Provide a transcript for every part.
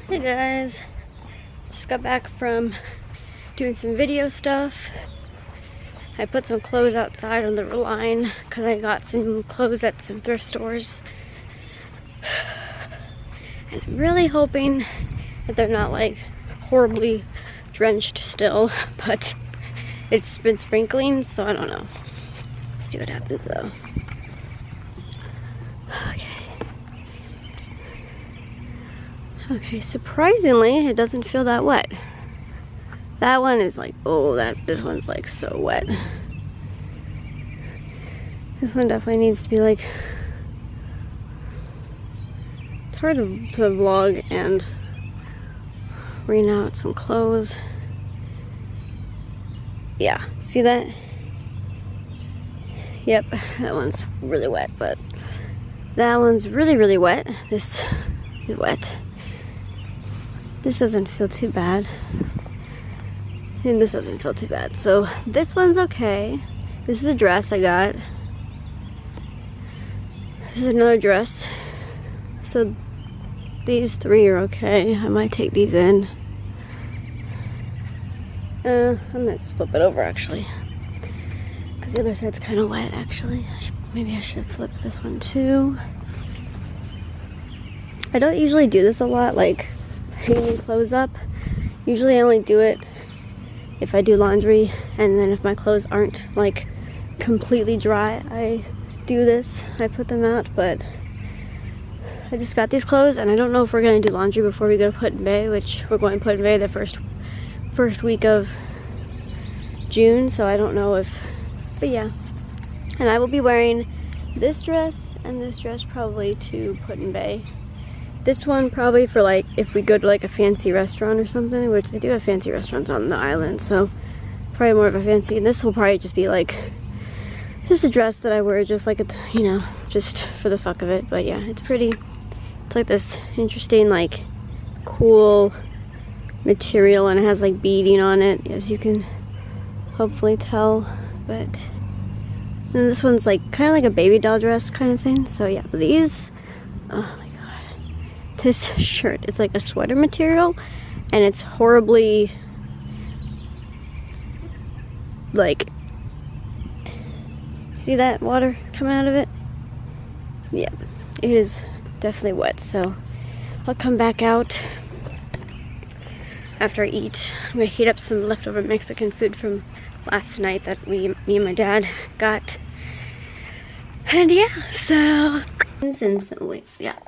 Hey guys, just got back from doing some video stuff. I put some clothes outside on the line because I got some clothes at some thrift stores. And I'm really hoping that they're not like horribly drenched still, but it's been sprinkling, so I don't know. Let's see what happens though. Okay, surprisingly, it doesn't feel that wet. That one is like, oh, this one's like so wet. This one definitely needs to be like, it's hard to vlog and wring out some clothes. Yeah, see that? Yep, that one's really wet, but that one's really, really wet. This is wet. This doesn't feel too bad. And this doesn't feel too bad. So this one's okay. This is a dress I got. This is another dress. So these three are okay. I might take these in. I might just flip it over actually. Because the other side's kind of wet actually. Maybe I should flip this one too. I don't usually do this a lot, like hanging clothes up. Usually I only do it if I do laundry, and then if my clothes aren't like completely dry, I do this. I put them out, but I just got these clothes and I don't know if we're gonna do laundry before we go to Put-in-Bay, which we're going to Put-in-Bay the first week of June, so I don't know if, but yeah. And I will be wearing this dress and this dress probably to Put-in-Bay. This one probably for like if we go to like a fancy restaurant or something, which they do have fancy restaurants on the island, so probably more of a fancy. And this will probably just be like just a dress that I wear just like you know, just for the fuck of it. But yeah, it's pretty. It's like this interesting, like cool material, and it has like beading on it, as you can hopefully tell. But then this one's like kind of like a baby doll dress kind of thing. So yeah, but these, oh my god. This shirt is like a sweater material, and it's horribly like, see that water coming out of it? Yeah, it is definitely wet. So I'll come back out after I eat. I'm gonna heat up some leftover Mexican food from last night that me and my dad got. And yeah, so yeah,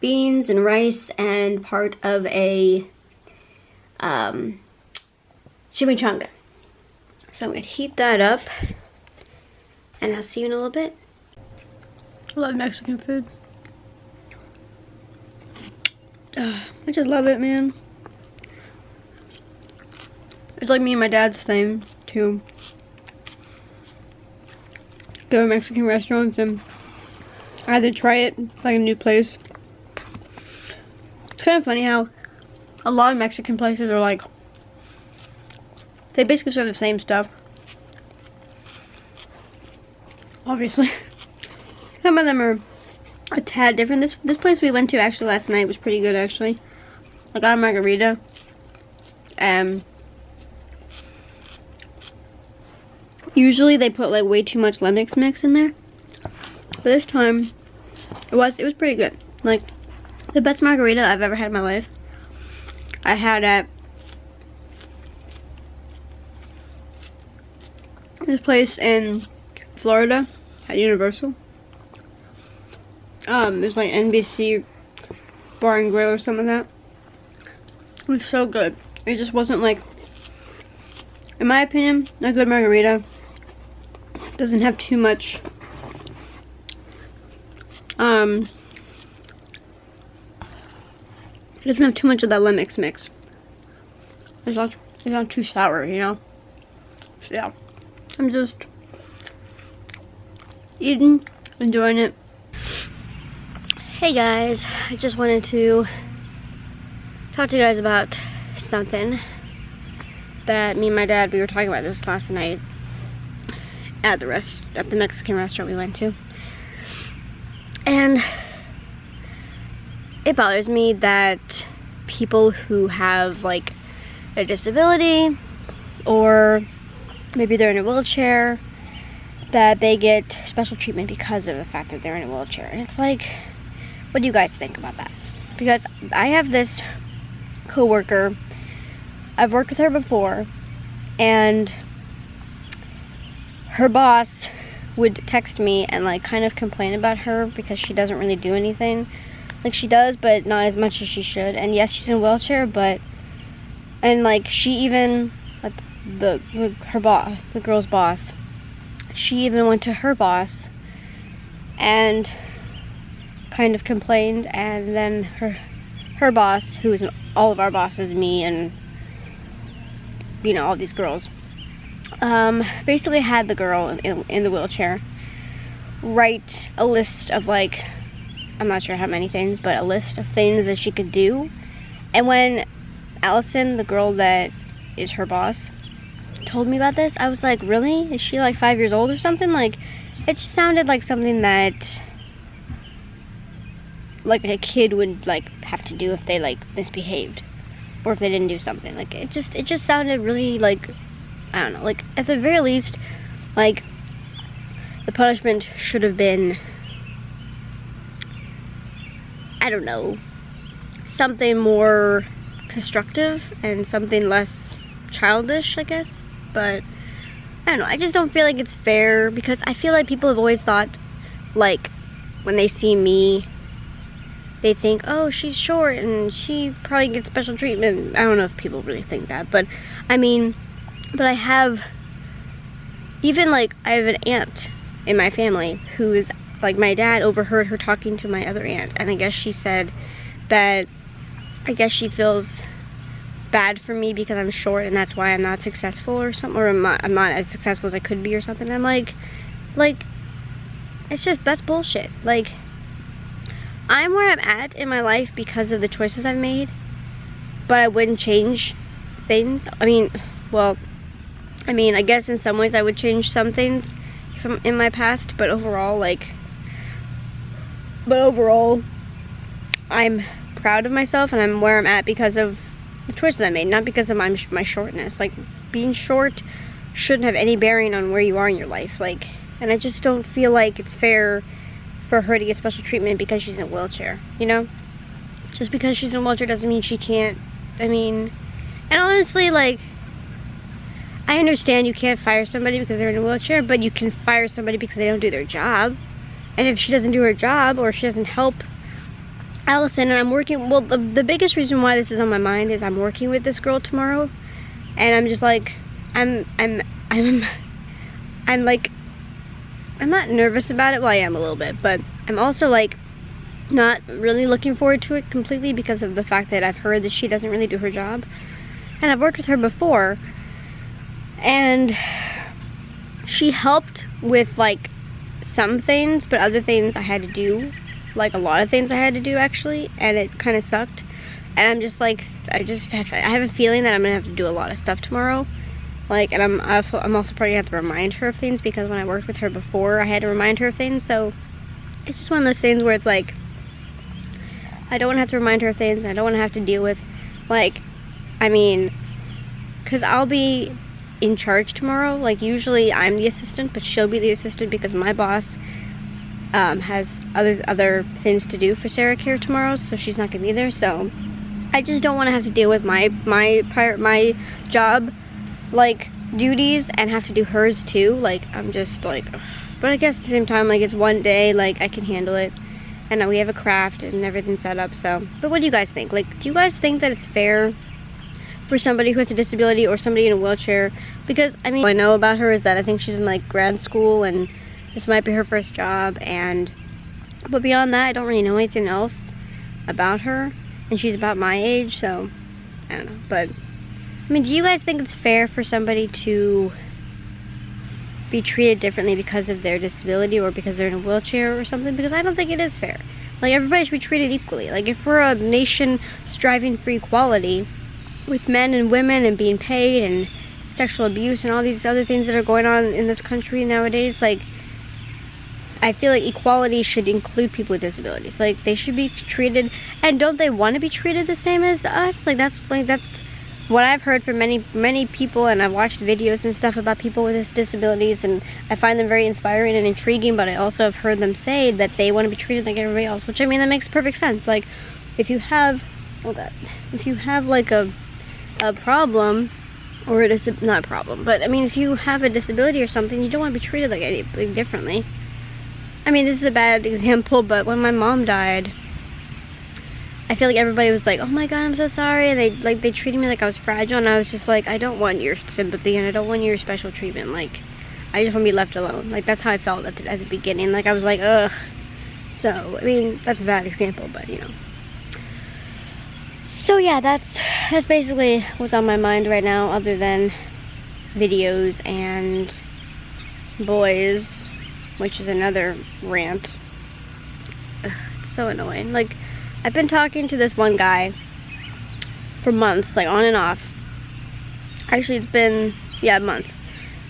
beans and rice and part of a chimichanga. So I'm gonna heat that up, and I'll see you in a little bit. I love Mexican food. I just love it, man. It's like me and my dad's thing too. Go to Mexican restaurants and either try it like a new place. It's kind of funny how a lot of Mexican places are like, they basically serve the same stuff. Obviously. Some of them are a tad different. This place we went to actually last night was pretty good actually. I got a margarita. Usually they put like way too much lemon mix in there. But this time it was pretty good. Like the best margarita I've ever had in my life. I had at this place in Florida at Universal. There's like NBC Bar and Grill or something like that. It was so good. It just wasn't like, in my opinion, a good margarita doesn't have too much it doesn't have too much of that lemon mix. It's not too sour, you know? So yeah, I'm just eating, enjoying it. Hey guys, I just wanted to talk to you guys about something that me and my dad, we were talking about this last night at the Mexican restaurant we went to. And it bothers me that people who have like a disability, or maybe they're in a wheelchair, that they get special treatment because of the fact that they're in a wheelchair. And it's like, what do you guys think about that? Because I have this coworker, I've worked with her before, and her boss would text me and like kind of complain about her because she doesn't really do anything. Like, she does, but not as much as she should. And yes, she's in a wheelchair, but, and like, she even, like, the girl's boss, she even went to her boss and kind of complained, and then her boss, who is all of our bosses, me and, you know, all these girls, basically had the girl in the wheelchair write a list of, like, I'm not sure how many things, but a list of things that she could do. And when Allison, the girl that is her boss, told me about this, I was like, really? Is she like 5 years old or something? Like, it just sounded like something that like a kid would like have to do if they like misbehaved, or if they didn't do something. Like, it just sounded really like, I don't know, like, at the very least, like, the punishment should have been, I don't know, something more constructive and something less childish, I guess. But I don't know, I just don't feel like it's fair, because I feel like people have always thought, like, when they see me, they think, oh, she's short and she probably gets special treatment. I don't know if people really think that, but I mean, but I have, even like, I have an aunt in my family who is, like, my dad overheard her talking to my other aunt, and I guess she said that, I guess she feels bad for me because I'm short, and that's why I'm not successful or something, or I'm not as successful as I could be or something. I'm like, it's just, that's bullshit. Like, I'm where I'm at in my life because of the choices I've made, but I wouldn't change things. I mean, well, I guess in some ways I would change some things from in my past, but overall, I'm proud of myself, and I'm where I'm at because of the choices I made, not because of my shortness. Like, being short shouldn't have any bearing on where you are in your life. Like, and I just don't feel like it's fair for her to get special treatment because she's in a wheelchair, you know? Just because she's in a wheelchair doesn't mean she can't, I mean, and honestly, like, I understand you can't fire somebody because they're in a wheelchair, but you can fire somebody because they don't do their job. And if she doesn't do her job, or she doesn't help Allison, and I'm working, well, the biggest reason why this is on my mind is I'm working with this girl tomorrow, and I'm just like, I'm like, I'm not nervous about it. Well, I am a little bit, but I'm also like not really looking forward to it completely because of the fact that I've heard that she doesn't really do her job, and I've worked with her before, and she helped with like some things, but other things I had to do, like a lot of things I had to do actually, and it kind of sucked. And I'm just like, I have a feeling that I'm gonna have to do a lot of stuff tomorrow. Like, and I'm also probably gonna have to remind her of things, because when I worked with her before, I had to remind her of things. So it's just one of those things where it's like, I don't want to have to remind her of things, and I don't want to have to deal with, like, I mean, because I'll be in charge tomorrow. Like, usually I'm the assistant, but she'll be the assistant because my boss has other things to do for Sarah Care tomorrow, so she's not gonna be there. So I just don't want to have to deal with my job, like, duties, and have to do hers too. Like, I'm just like, ugh. But I guess at the same time, like, it's one day, like, I can handle it, and we have a craft and everything set up. So, but what do you guys think? Like, do you guys think that it's fair for somebody who has a disability or somebody in a wheelchair? Because I mean, all I know about her is that I think she's in like grad school, and this might be her first job, but beyond that, I don't really know anything else about her, and she's about my age, so I don't know. But I mean, do you guys think it's fair for somebody to be treated differently because of their disability, or because they're in a wheelchair or something? Because I don't think it is fair. Like, everybody should be treated equally. Like, if we're a nation striving for equality with men and women and being paid and sexual abuse and all these other things that are going on in this country nowadays, like, I feel like equality should include people with disabilities. Like, they should be treated, and don't they want to be treated the same as us? Like, that's what I've heard from many people, and I've watched videos and stuff about people with disabilities, and I find them very inspiring and intriguing, but I also have heard them say that they want to be treated like everybody else, which, I mean, that makes perfect sense. Like, if you have, like a problem, or it is not a problem, but I mean, if you have a disability or something, you don't want to be treated like differently. I mean, this is a bad example, but when my mom died, I feel like everybody was like, oh my god, I'm so sorry, and they treated me like I was fragile, and I was just like, I don't want your sympathy, and I don't want your special treatment. Like, I just want to be left alone. Like, that's how I felt at the beginning. Like, I was like, ugh. So, I mean, that's a bad example, but, you know. So yeah, that's basically what's on my mind right now, other than videos and boys, which is another rant. Ugh, it's so annoying. Like, I've been talking to this one guy for months, like on and off. Actually, it's been, yeah, a month.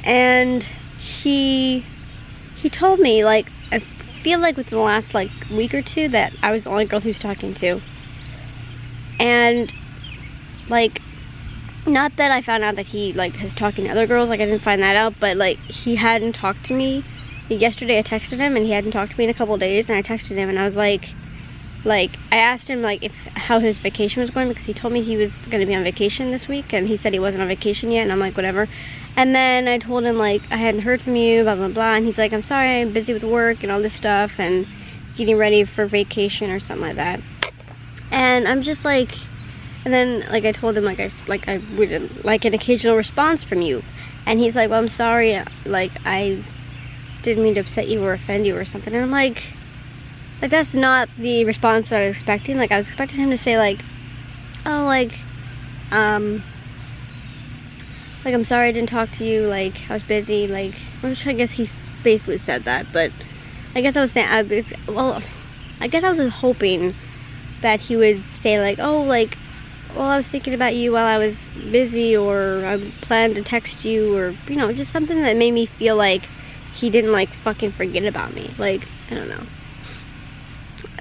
And he told me, like, I feel like within the last, like, week or two that I was the only girl he was talking to. And, like, not that I found out that he, like, is talking to other girls, like, I didn't find that out, but, like, he hadn't talked to me. Yesterday I texted him, and he hadn't talked to me in a couple days, and I texted him, and I was like, I asked him, like, how his vacation was going, because he told me he was going to be on vacation this week, and he said he wasn't on vacation yet, and I'm like, whatever. And then I told him, like, I hadn't heard from you, blah, blah, blah, and he's like, I'm sorry, I'm busy with work and all this stuff, and getting ready for vacation or something like that. And I'm just like, and then, like, I told him, I would like an occasional response from you. And he's like, well, I'm sorry, like, I didn't mean to upset you or offend you or something. And I'm like, that's not the response that I was expecting. Like, I was expecting him to say, like, oh, like, I'm sorry I didn't talk to you, like, I was busy, like, which I guess he basically said that, but I guess I was saying, I guess I was just hoping that he would say, like, oh, like, well, I was thinking about you while I was busy, or I planned to text you, or, you know, just something that made me feel like he didn't, like, fucking forget about me. Like, I don't know.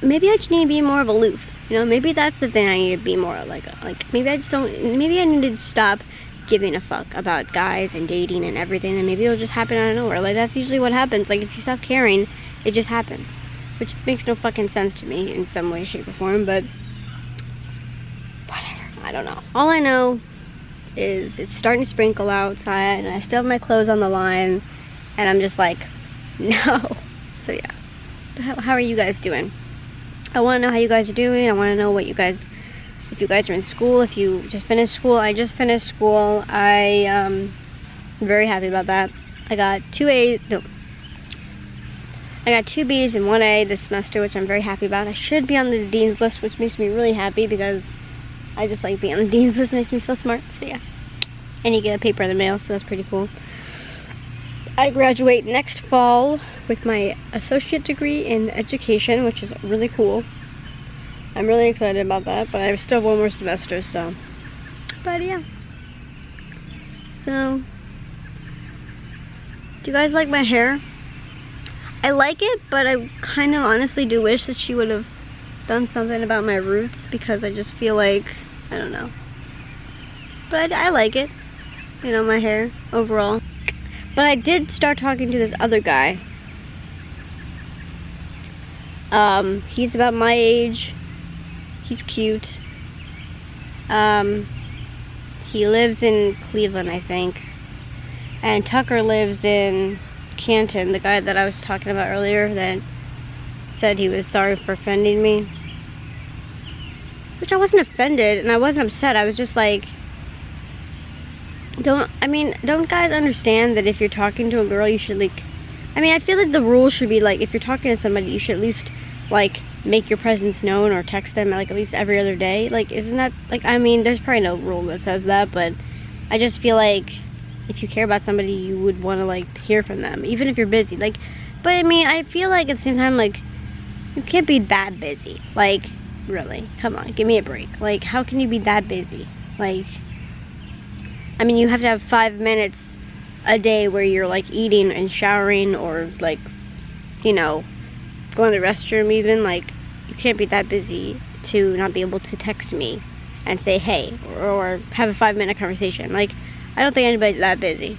Maybe I just need to be more of aloof, you know? Maybe that's the thing I need to be more like maybe I need to stop giving a fuck about guys and dating and everything, and maybe it'll just happen out of nowhere. Like, that's usually what happens. Like, if you stop caring, it just happens. Which makes no fucking sense to me in some way, shape, or form, but whatever. I don't know. All I know is it's starting to sprinkle outside, and I still have my clothes on the line, and I'm just like, no. So yeah. How are you guys doing? I want to know how you guys are doing. I want to know what you guys, if you guys are in school, if you just finished school. I just finished school. I'm very happy about that. I got 2 B's and 1 A this semester, which I'm very happy about. I should be on the dean's list, which makes me really happy because I just like being on the dean's list. It makes me feel smart. So yeah. And you get a paper in the mail, so that's pretty cool. I graduate next fall with my associate degree in education, which is really cool. I'm really excited about that, but I still have 1 more semester, so. But yeah. So, do you guys like my hair? I like it, but I kind of honestly do wish that she would have done something about my roots, because I just feel like, I don't know. But I like it, you know, my hair overall. But I did start talking to this other guy. He's about my age. He's cute. He lives in Cleveland, I think. And Tucker lives in Canton, the guy that I was talking about earlier that said he was sorry for offending me. Which I wasn't offended, and I wasn't upset. I was just like, don't guys understand that if you're talking to a girl, you should, like, I feel like the rule should be, like, if you're talking to somebody, you should at least, like, make your presence known or text them, like, at least every other day. Like, isn't that, like, there's probably no rule that says that, but I just feel like if you care about somebody, you would want to, like, hear from them, even if you're busy. Like, but, I feel like at the same time, like, you can't be that busy. Like, really, come on, give me a break. Like, how can you be that busy? Like, you have to have 5 minutes a day where you're, like, eating and showering, or, like, you know, go in the restroom even, like, you can't be that busy to not be able to text me and say hey, or have a 5-minute conversation. Like, I don't think anybody's that busy.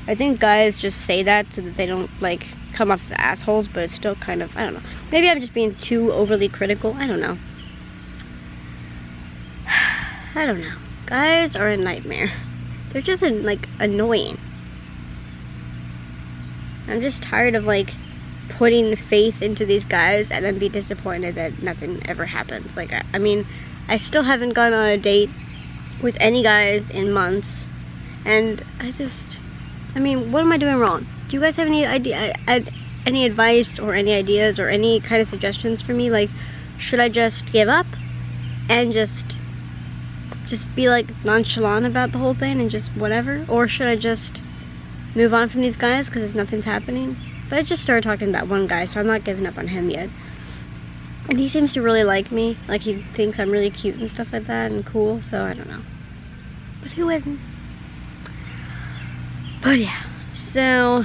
I think guys just say that so that they don't, like, come off as assholes, but it's still kind of, I don't know. Maybe I'm just being too overly critical. I don't know. I don't know. Guys are a nightmare. They're just, like, annoying. I'm just tired of, like, putting faith into these guys and then be disappointed that nothing ever happens. Like, I mean, I still haven't gone on a date with any guys in months, and I mean, what am I doing wrong? Do you guys have any any advice or any ideas or any kind of suggestions for me? Like, should I just give up and just be like nonchalant about the whole thing and just whatever? Or should I just move on from these guys because nothing's happening? But I just started talking to that one guy, so I'm not giving up on him yet. And he seems to really like me. Like, he thinks I'm really cute and stuff like that and cool, so I don't know. But who isn't? But yeah, so